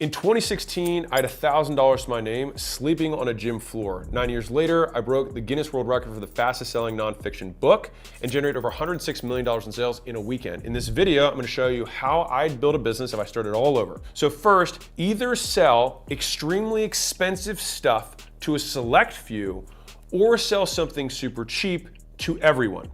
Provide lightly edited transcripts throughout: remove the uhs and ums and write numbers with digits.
In 2016, I had $1,000 to my name sleeping on a gym floor. 9 years later, I broke the Guinness World Record for the fastest selling nonfiction book and generated over $106 million in sales in a weekend. In this video, I'm gonna show you how I'd build a business if I started all over. So first, either sell extremely expensive stuff to a select few or sell something super cheap to everyone.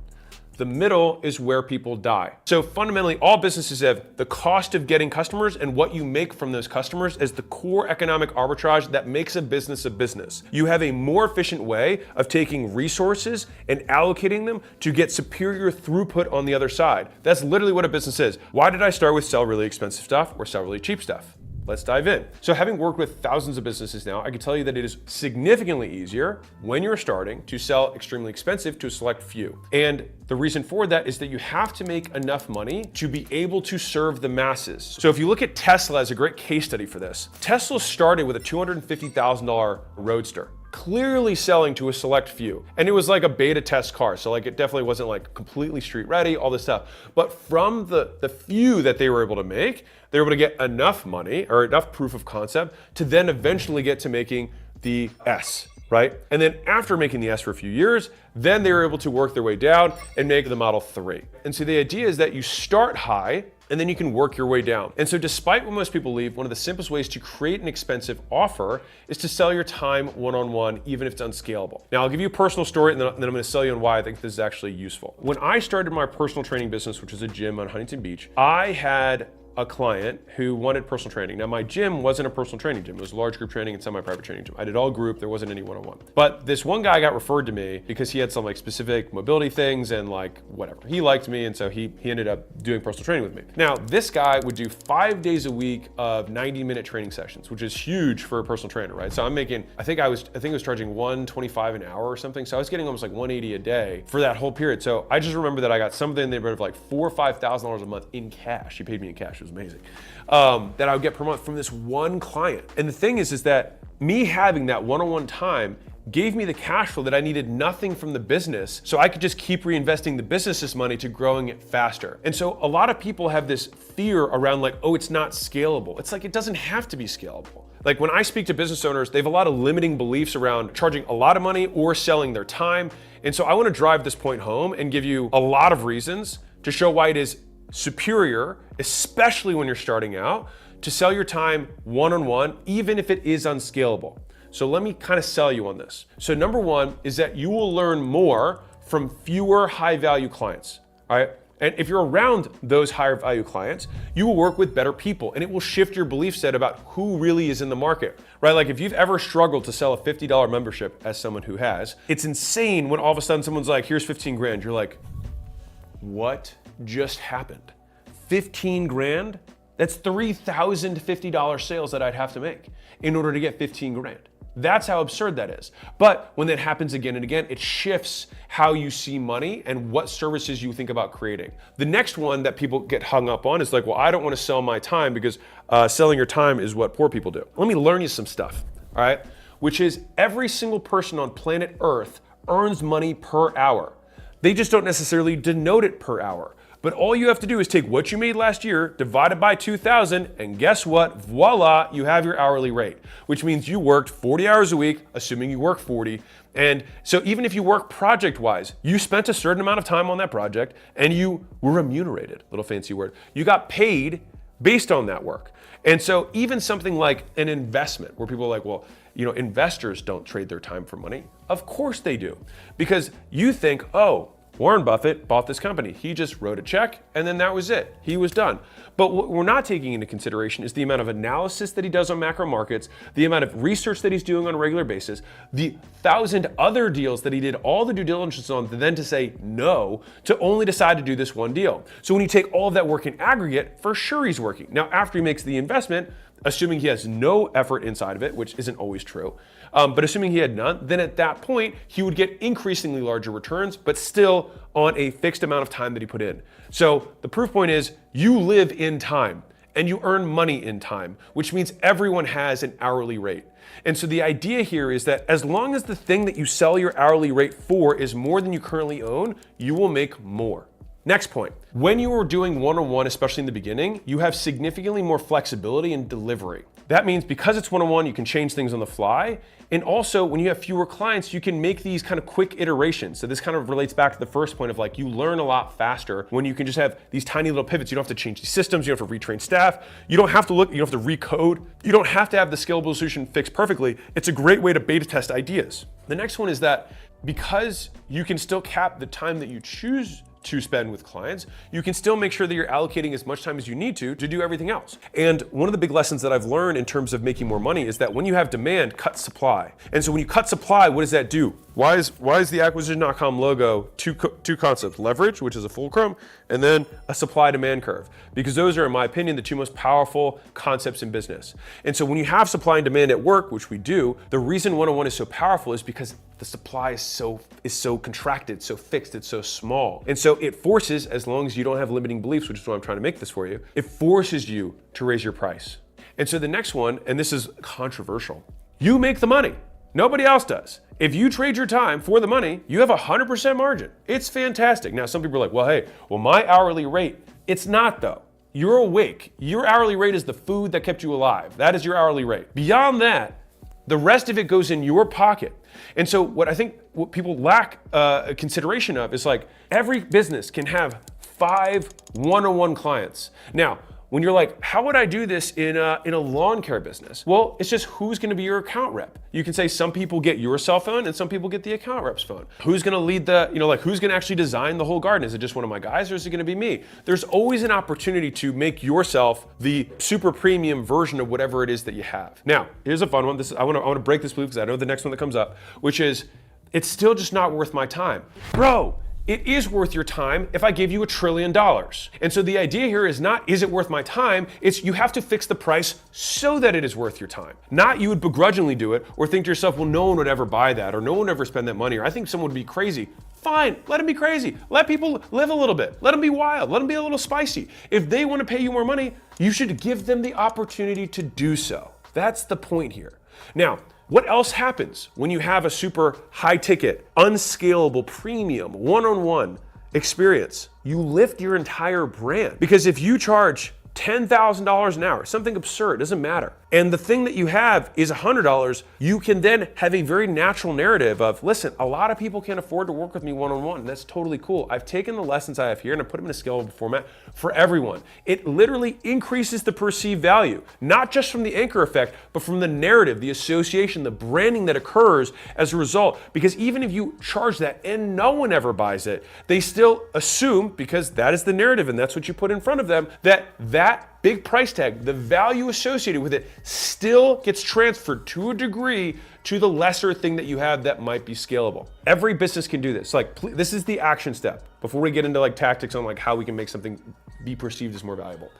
The middle is where people die. So fundamentally, all businesses have the cost of getting customers and what you make from those customers as the core economic arbitrage that makes a business a business. You have a more efficient way of taking resources and allocating them to get superior throughput on the other side. That's literally what a business is. Why did I start with sell really expensive stuff or sell really cheap stuff? Let's dive in. So having worked with thousands of businesses now, I can tell you that it is significantly easier when you're starting to sell extremely expensive to a select few. And the reason for that is that you have to make enough money to be able to serve the masses. So if you look at Tesla as a great case study for this, Tesla started with a $250,000 Roadster, clearly selling to a select few. And it was like a beta test car. So like it definitely wasn't like completely street ready, all this stuff. But from the few that they were able to make, they were able to get enough money or enough proof of concept to then eventually get to making the S, right? And then after making the S for a few years, then they were able to work their way down and make the Model 3. And so the idea is that you start high and then you can work your way down. And so despite what most people believe, one of the simplest ways to create an expensive offer is to sell your time one-on-one, even if it's unscalable. Now I'll give you a personal story and then I'm gonna sell you on why I think this is actually useful. When I started my personal training business, which was a gym on Huntington Beach, I had a client who wanted personal training. Now my gym wasn't a personal training gym. It was a large group training and semi-private training gym. I did all group, there wasn't any one-on-one. But this one guy got referred to me because he had some like specific mobility things and like whatever. He liked me and so he ended up doing personal training with me. Now this guy would do 5 days a week of 90-minute training sessions, which is huge for a personal trainer, right? So I'm making, I think I was charging $125 an hour or something. So I was getting almost like $180 a day for that whole period. So I just remember that I got something in the neighborhood of like $4,000 or $5,000 a month in cash. He paid me in cash. It was amazing. That I would get per month from this one client. And the thing is that me having that one-on-one time gave me the cash flow that I needed nothing from the business. So I could just keep reinvesting the business's money to growing it faster. And so a lot of people have this fear around like, oh, it's not scalable. It's like, it doesn't have to be scalable. Like when I speak to business owners, they have a lot of limiting beliefs around charging a lot of money or selling their time. And so I want to drive this point home and give you a lot of reasons to show why it is superior, especially when you're starting out, to sell your time one-on-one, even if it is unscalable. So let me kind of sell you on this. So number one is that you will learn more from fewer high-value clients, all right? And if you're around those higher value clients, you will work with better people and it will shift your belief set about who really is in the market, right? Like if you've ever struggled to sell a $50 membership as someone who has, it's insane when all of a sudden someone's like, here's 15 grand. You're like, what just happened? 15 grand? That's $3,050 sales that I'd have to make in order to get 15 grand. That's how absurd that is. But when that happens again and again, it shifts how you see money and what services you think about creating. The next one that people get hung up on is like, well, I don't want to sell my time because selling your time is what poor people do. Let me learn you some stuff, all right? Which is every single person on planet Earth earns money per hour. They just don't necessarily denote it per hour. But all you have to do is take what you made last year, divide it by 2,000, and guess what? Voila, you have your hourly rate, which means you worked 40 hours a week, assuming you work 40. And so even if you work project-wise, you spent a certain amount of time on that project and you were remunerated, little fancy word. You got paid based on that work. And so even something like an investment where people are like, well, you know, investors don't trade their time for money. Of course they do, because you think, oh, Warren Buffett bought this company. He just wrote a check and then that was it. He was done. But what we're not taking into consideration is the amount of analysis that he does on macro markets, the amount of research that he's doing on a regular basis, the 1,000 other deals that he did all the due diligence on, then to say no, to only decide to do this one deal. So when you take all of that work in aggregate, for sure he's working. Now, after he makes the investment, assuming he has no effort inside of it, which isn't always true, but assuming he had none, then at that point, he would get increasingly larger returns, but still on a fixed amount of time that he put in. So the proof point is you live in time and you earn money in time, which means everyone has an hourly rate. And so the idea here is that as long as the thing that you sell your hourly rate for is more than you currently own, you will make more. Next point, when you are doing one-on-one, especially in the beginning, you have significantly more flexibility in delivery. That means because it's one-on-one, you can change things on the fly. And also, when you have fewer clients, you can make these kind of quick iterations. So this kind of relates back to the first point of like, you learn a lot faster when you can just have these tiny little pivots. You don't have to change these systems, you don't have to retrain staff, you don't have to recode, you don't have to have the scalable solution fixed perfectly. It's a great way to beta test ideas. The next one is that because you can still cap the time that you choose to spend with clients, you can still make sure that you're allocating as much time as you need to do everything else. And one of the big lessons that I've learned in terms of making more money is that when you have demand, cut supply. And so when you cut supply, what does that do? Why is the acquisition.com logo two concepts? Leverage, which is a fulcrum, and then a supply-demand curve. Because those are, in my opinion, the two most powerful concepts in business. And so when you have supply and demand at work, which we do, the reason one-on-one is so powerful is because the supply is so contracted, so fixed, it's so small. And so it forces, as long as you don't have limiting beliefs, which is why I'm trying to make this for you, it forces you to raise your price. And so the next one, and this is controversial, you make the money. Nobody else does. If you trade your time for the money, you have 100% margin. It's fantastic. Now, some people are like, well, my hourly rate. It's not though. You're awake. Your hourly rate is the food that kept you alive. That is your hourly rate. Beyond that, the rest of it goes in your pocket. And so what people lack consideration of is like, every business can have 5 one-on-one clients. Now, when you're like, how would I do this in a lawn care business? Well, it's just who's gonna be your account rep. You can say some people get your cell phone and some people get the account rep's phone. Who's gonna lead who's gonna actually design the whole garden? Is it just one of my guys or is it gonna be me? There's always an opportunity to make yourself the super premium version of whatever it is that you have. Now, here's a fun one. I wanna break this belief because I know the next one that comes up, which is, it's still just not worth my time. Bro, it is worth your time if I gave you $1 trillion. And so the idea here is not, is it worth my time? It's you have to fix the price so that it is worth your time. Not you would begrudgingly do it or think to yourself, well, no one would ever buy that or no one would ever spend that money or I think someone would be crazy. Fine, let them be crazy. Let people live a little bit. Let them be wild. Let them be a little spicy. If they want to pay you more money, you should give them the opportunity to do so. That's the point here. Now, what else happens when you have a super high ticket, unscalable, premium, one-on-one experience? You lift your entire brand. Because if you charge $10,000 an hour, something absurd, doesn't matter. And the thing that you have is $100, you can then have a very natural narrative of, listen, a lot of people can't afford to work with me one-on-one. And that's totally cool. I've taken the lessons I have here and I put them in a scalable format for everyone. It literally increases the perceived value, not just from the anchor effect, but from the narrative, the association, the branding that occurs as a result. Because even if you charge that and no one ever buys it, they still assume, because that is the narrative and that's what you put in front of them, that big price tag, the value associated with it, still gets transferred to a degree to the lesser thing that you have that might be scalable. Every business can do this. This is the action step before we get into tactics on how we can make something be perceived as more valuable.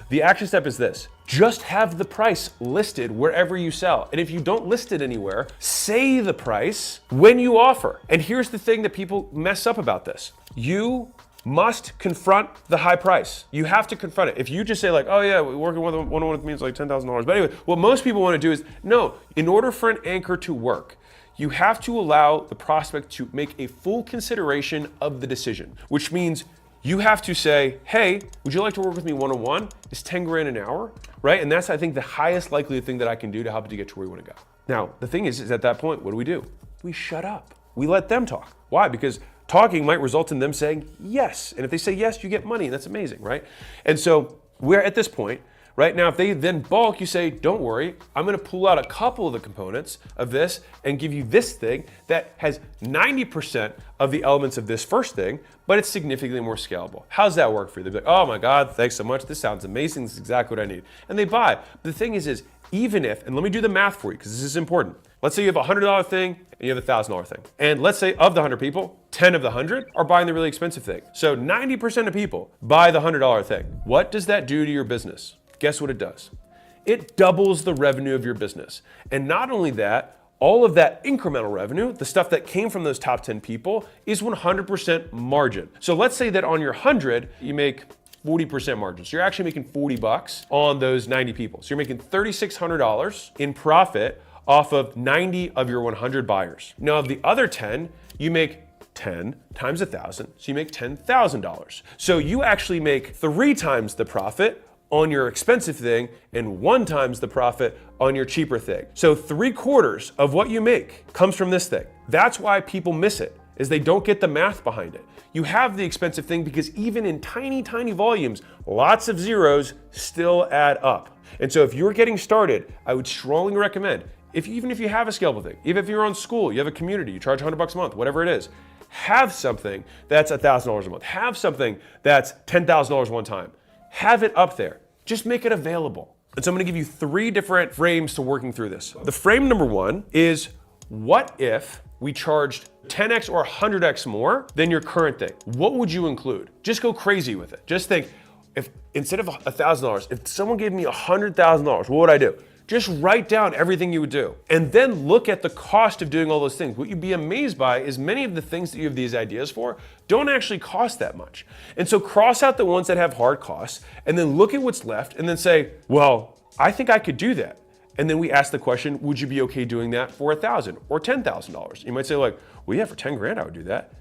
The action step is this: just have the price listed wherever you sell. And if you don't list it anywhere, say the price when you offer. And here's the thing that people mess up about this. You must confront the high price. You have to confront it. If you just say oh yeah, working one-on-one with me is $10,000. But anyway, what most people want to do is, no, in order for an anchor to work, you have to allow the prospect to make a full consideration of the decision, which means you have to say, hey, would you like to work with me one-on-one? Is 10 grand an hour, right? And that's, I think, the highest likelihood thing that I can do to help you to get to where you want to go. Now, the thing is at that point, what do? We shut up. We let them talk. Why? Because talking might result in them saying yes. And if they say yes, you get money, and that's amazing, right? And so we're at this point, right? Now, if they then bulk, you say, don't worry, I'm gonna pull out a couple of the components of this and give you this thing that has 90% of the elements of this first thing, but it's significantly more scalable. How's that work for you? They're like, oh my God, thanks so much. This sounds amazing. This is exactly what I need. And they buy. But the thing is even if, and let me do the math for you, because this is important. Let's say you have a $100 thing and you have a $1,000 thing. And let's say of the 100 people, 10 of the 100 are buying the really expensive thing. So 90% of people buy the $100 thing. What does that do to your business? Guess what it does? It doubles the revenue of your business. And not only that, all of that incremental revenue, the stuff that came from those top 10 people, is 100% margin. So let's say that on your 100, you make 40% margin. So you're actually making $40 on those 90 people. So you're making $3,600 in profit off of 90 of your 100 buyers. Now of the other 10, you make 10 times 1,000, so you make $10,000. So you actually make 3 times the profit on your expensive thing and 1 times the profit on your cheaper thing. So 3/4 of what you make comes from this thing. That's why people miss it, is they don't get the math behind it. You have the expensive thing because even in tiny, tiny volumes, lots of zeros still add up. And so if you're getting started, I would strongly recommend, even if you have a scalable thing, even if you're on school, you have a community, you charge $100 a month, whatever it is, have something that's $1,000 a month. Have something that's $10,000 one time. Have it up there. Just make it available. And so I'm gonna give you 3 different frames to working through this. The frame number 1 is, what if we charged 10x or 100x more than your current thing? What would you include? Just go crazy with it. Just think, if instead of $1,000, if someone gave me $100,000, what would I do? Just write down everything you would do and then look at the cost of doing all those things. What you'd be amazed by is many of the things that you have these ideas for don't actually cost that much. And so cross out the ones that have hard costs and then look at what's left and then say, well, I think I could do that. And then we ask the question, would you be okay doing that for $1,000 or $10,000? You might say like, well, yeah, for 10 grand, I would do that.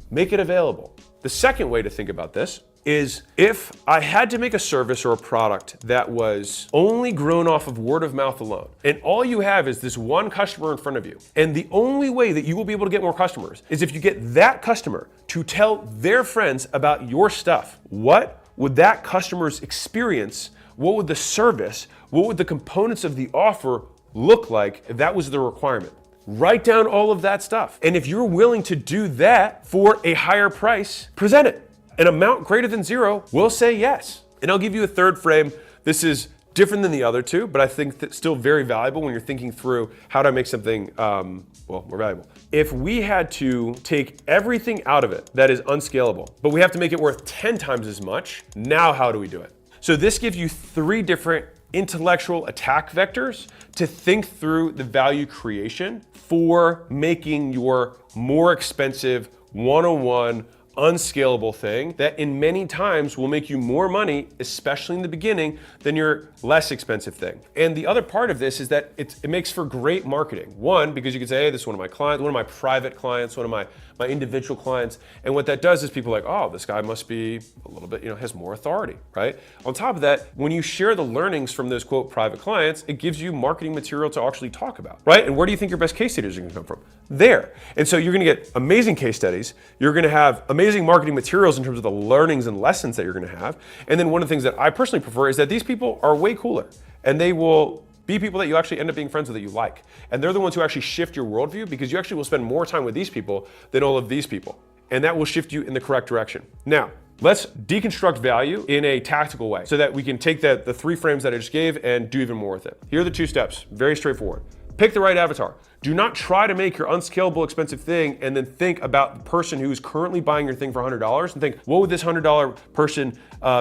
Make it available. The second way to think about this is, if I had to make a service or a product that was only grown off of word of mouth alone, and all you have is this one customer in front of you, and the only way that you will be able to get more customers is if you get that customer to tell their friends about your stuff, what would that customer's experience, what would the service, what would the components of the offer look like if that was the requirement? Write down all of that stuff. And if you're willing to do that for a higher price, present it. An amount greater than 0 will say yes. And I'll give you a third frame. This is different than the other 2, but I think that's still very valuable when you're thinking through how to make something more valuable. If we had to take everything out of it that is unscalable, but we have to make it worth 10 times as much, now how do we do it? So this gives you 3 different intellectual attack vectors to think through the value creation for making your more expensive one-on-one unscalable thing that in many times will make you more money, especially in the beginning, than your less expensive thing. And the other part of this is that it makes for great marketing. One, because you can say, hey, this is one of my clients, one of my private clients, one of my individual clients. And what that does is people are like, oh, this guy must be a little bit, has more authority, right? On top of that, when you share the learnings from those quote private clients, it gives you marketing material to actually talk about, right? And where do you think your best case studies are gonna come from? There. And so you're gonna get amazing case studies. You're gonna have amazing marketing materials in terms of the learnings and lessons that you're gonna have. And then one of the things that I personally prefer is that these people are way cooler and they will be people that you actually end up being friends with that you like. And they're the ones who actually shift your worldview, because you actually will spend more time with these people than all of these people. And that will shift you in the correct direction. Now, let's deconstruct value in a tactical way so that we can take the 3 frames that I just gave and do even more with it. Here are the 2 steps, very straightforward. Pick the right avatar. Do not try to make your unscalable expensive thing and then think about the person who's currently buying your thing for $100 and think, what would this $100 person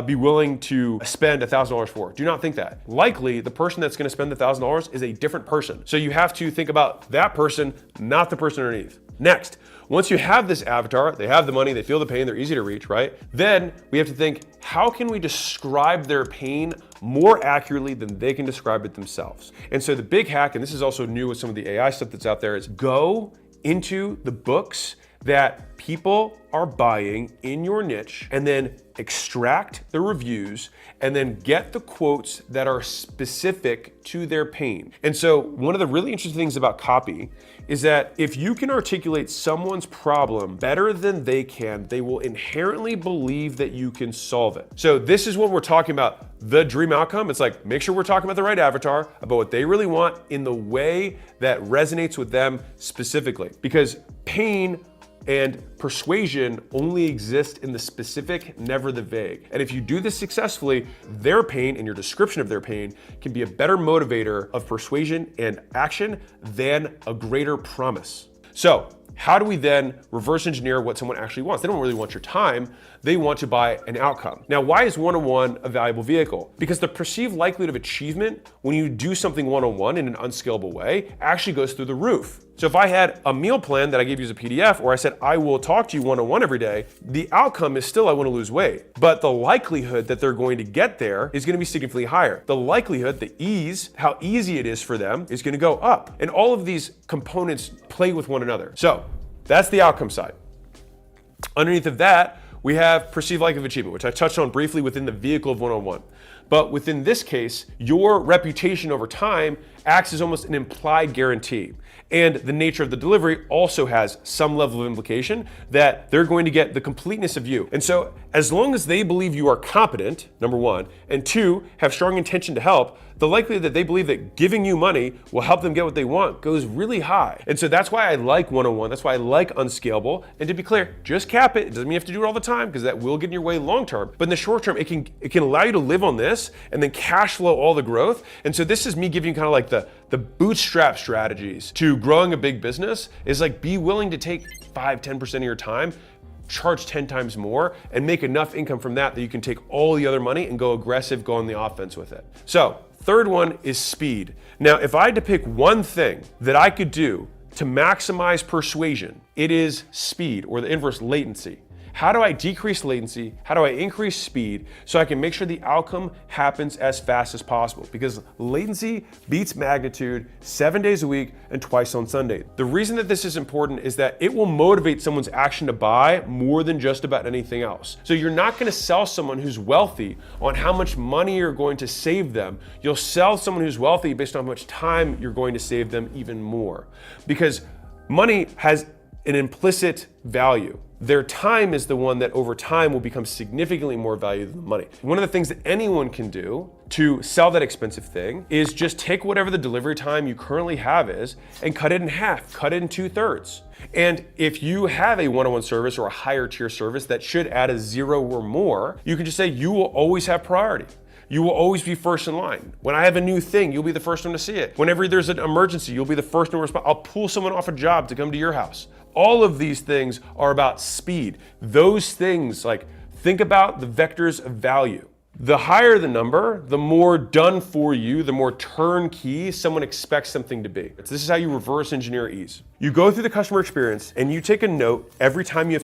be willing to spend $1,000 for? Do not think that. Likely, the person that's gonna spend the $1,000 is a different person. So you have to think about that person, not the person underneath. Next, once you have this avatar, they have the money, they feel the pain, they're easy to reach, right? Then we have to think, how can we describe their pain more accurately than they can describe it themselves? And so the big hack, and this is also new with some of the AI stuff that's out there, is go into the books that people are buying in your niche and then extract the reviews and then get the quotes that are specific to their pain. And so one of the really interesting things about copy is that if you can articulate someone's problem better than they can, they will inherently believe that you can solve it. So this is what we're talking about, the dream outcome. It's like, make sure we're talking about the right avatar, about what they really want in the way that resonates with them specifically. Because pain and persuasion only exist in the specific, never the vague. And if you do this successfully, their pain and your description of their pain can be a better motivator of persuasion and action than a greater promise. So how do we then reverse engineer what someone actually wants? They don't really want your time, they want to buy an outcome. Now, why is one-on-one a valuable vehicle? Because the perceived likelihood of achievement when you do something one-on-one in an unscalable way actually goes through the roof. So if I had a meal plan that I gave you as a PDF, or I said, I will talk to you one-on-one every day, the outcome is still I want to lose weight. But the likelihood that they're going to get there is going to be significantly higher. The likelihood, the ease, how easy it is for them is going to go up. And all of these components play with one another. So that's the outcome side. Underneath of that, we have perceived likelihood of achievement, which I touched on briefly within the vehicle of one-on-one. But within this case, your reputation over time acts as almost an implied guarantee. And the nature of the delivery also has some level of implication that they're going to get the completeness of you. And so as long as they believe you are competent, number one, and two, have strong intention to help, the likelihood that they believe that giving you money will help them get what they want goes really high. And so that's why I like one-on-one. That's why I like unscalable. And to be clear, just cap it. It doesn't mean you have to do it all the time because that will get in your way long term. But in the short term, it can allow you to live on this and then cash flow all the growth. And so this is me giving you kind of like the bootstrap strategies to growing a big business is like be willing to take 5-10% of your time, charge 10 times more, and make enough income from that you can take all the other money and go aggressive, go on the offense with it. So third one is speed. Now, if I had to pick one thing that I could do to maximize persuasion, it is speed, or the inverse, latency. How do I decrease latency? How do I increase speed so I can make sure the outcome happens as fast as possible? Because latency beats magnitude 7 days a week and twice on Sunday. The reason that this is important is that it will motivate someone's action to buy more than just about anything else. So you're not going to sell someone who's wealthy on how much money you're going to save them. You'll sell someone who's wealthy based on how much time you're going to save them even more. Because money has an implicit value. Their time is the one that over time will become significantly more valuable than money. One of the things that anyone can do to sell that expensive thing is just take whatever the delivery time you currently have is and cut it in half, cut it in 2/3. And if you have a one-on-one service or a higher tier service that should add a 0 or more, you can just say you will always have priority. You will always be first in line. When I have a new thing, you'll be the first one to see it. Whenever there's an emergency, you'll be the first one to respond. I'll pull someone off a job to come to your house. All of these things are about speed. Those things, like, think about the vectors of value. The higher the number, the more done for you, the more turnkey someone expects something to be. This is how you reverse engineer ease. You go through the customer experience and you take a note every time you have